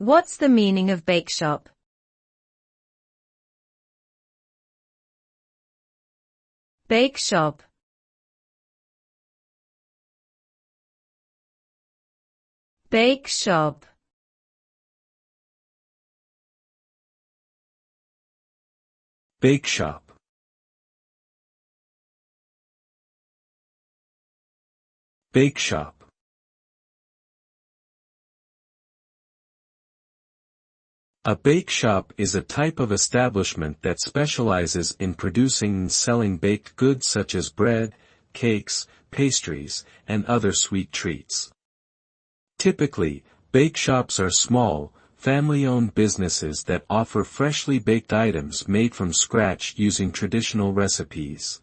What's the meaning of bakeshop? Bakeshop. Bakeshop. Bakeshop. Bakeshop. A bakeshop is a type of establishment that specializes in producing and selling baked goods such as bread, cakes, pastries, and other sweet treats. Typically, bakeshops are small, family-owned businesses that offer freshly baked items made from scratch using traditional recipes.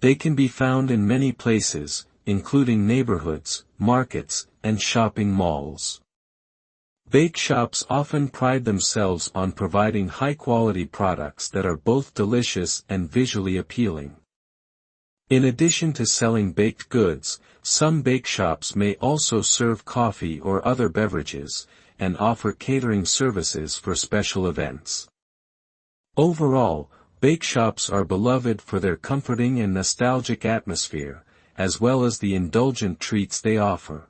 They can be found in many places, including neighborhoods, markets, and shopping malls. Bakeshops often pride themselves on providing high-quality products that are both delicious and visually appealing. In addition to selling baked goods, some bakeshops may also serve coffee or other beverages, and offer catering services for special events. Overall, bakeshops are beloved for their comforting and nostalgic atmosphere, as well as the indulgent treats they offer.